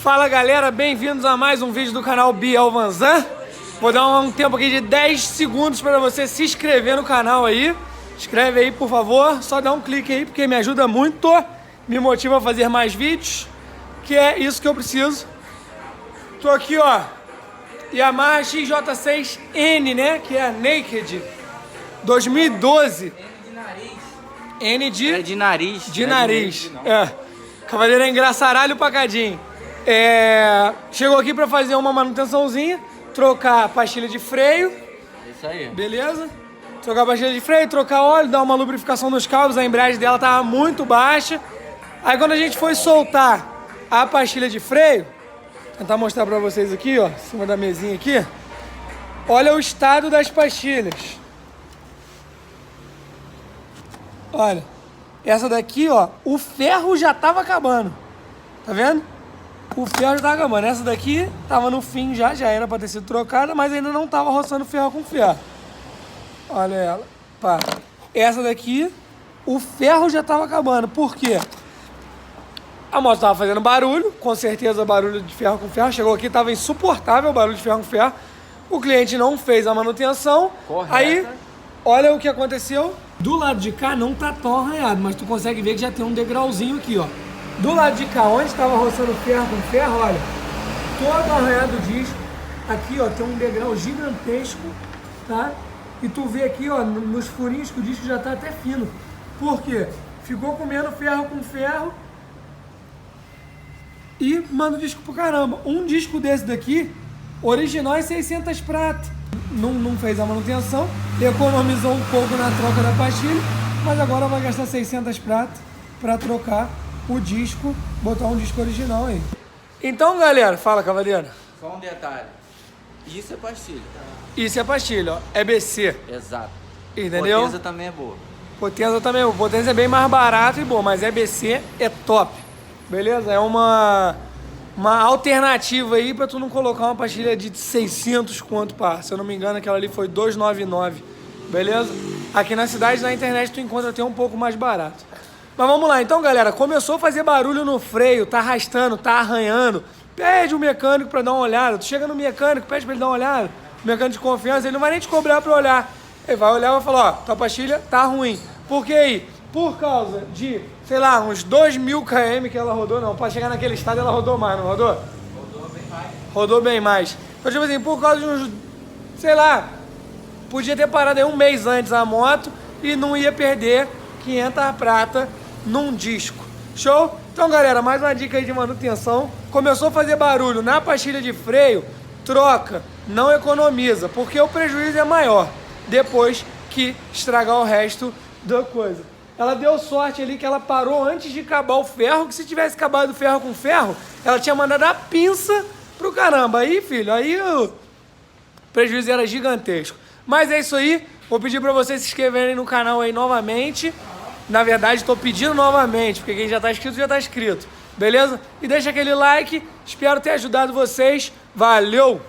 Fala galera, bem-vindos a mais um vídeo do canal Biel Vanzan. Vou dar um tempo aqui de 10 segundos para você se inscrever no canal aí. Inscreve aí, por favor, só dá um clique aí porque me ajuda muito, me motiva a fazer mais vídeos, que é isso que eu preciso. Tô aqui, ó, Yamaha XJ6N, né, que é a Naked 2012. N de... É de nariz. De nariz, Cavaleiro é engraçaralho pacadinho. Chegou aqui pra fazer uma manutençãozinha, trocar a pastilha de freio. Isso aí. Beleza? Trocar a pastilha de freio, trocar óleo, dar uma lubrificação nos cabos, a embreagem dela tava muito baixa. Aí quando a gente foi soltar a pastilha de freio, vou tentar mostrar pra vocês aqui, ó, em cima da mesinha aqui. Olha o estado das pastilhas. Olha, essa daqui, ó, o ferro já tava acabando. Tá vendo? O ferro já tava acabando. Essa daqui tava no fim já era pra ter sido trocada, mas ainda não tava roçando ferro com ferro. Olha ela. Pá. Essa daqui, o ferro já tava acabando. Por quê? A moto tava fazendo barulho, com certeza barulho de ferro com ferro. Chegou aqui, tava insuportável o barulho de ferro com ferro. O cliente não fez a manutenção. Correta. Aí, olha o que aconteceu. Do lado de cá não tá tão arranhado, mas tu consegue ver que já tem um degrauzinho aqui, ó. Do lado de cá, onde estava roçando ferro com ferro, olha, todo arranhado o disco. Aqui, ó, tem um degrau gigantesco, tá? E tu vê aqui, ó, nos furinhos que o disco já tá até fino. Por quê? Ficou comendo ferro com ferro e manda o disco pro caramba. Um disco desse daqui, original é 600 prata. Não fez a manutenção, economizou um pouco na troca da pastilha, mas agora vai gastar 600 prata para trocar o disco, botar um disco original aí. Então, galera, fala, cavaleiro. Só um detalhe. Isso é pastilha. Isso é pastilha, ó, é BC. Exato. Entendeu? Potência também é boa. Potência também é boa. Potência é bem mais barata e boa, mas EBC é top. Beleza? É uma alternativa aí pra tu não colocar uma pastilha de 600 quanto par. Se eu não me engano, aquela ali foi 299. Beleza? Aqui na cidade, na internet, tu encontra até um pouco mais barato. Mas vamos lá. Então, galera, começou a fazer barulho no freio, tá arrastando, tá arranhando. Pede o mecânico pra dar uma olhada. Tu chega no mecânico, pede pra ele dar uma olhada. O mecânico de confiança, ele não vai nem te cobrar pra olhar. Ele vai olhar e vai falar, ó, tua pastilha tá ruim. Por que aí? Por causa de, sei lá, uns 2.000 km que ela rodou, não. Pra chegar naquele estado ela rodou mais, não rodou? Rodou bem mais. Rodou bem mais. Então, tipo assim, por causa de uns, sei lá, podia ter parado aí um mês antes a moto e não ia perder 500 prata num disco. Show? Então, galera, mais uma dica aí de manutenção. Começou a fazer barulho na pastilha de freio, troca, não economiza, porque o prejuízo é maior depois que estragar o resto da coisa. Ela deu sorte ali que ela parou antes de acabar o ferro, que se tivesse acabado o ferro com ferro, ela tinha mandado a pinça pro caramba. Aí, filho, aí o prejuízo era gigantesco. Mas é isso aí, vou pedir pra vocês se inscreverem no canal aí novamente. Na verdade, estou pedindo novamente, porque quem já tá inscrito, já tá inscrito. Beleza? E deixa aquele like, espero ter ajudado vocês. Valeu!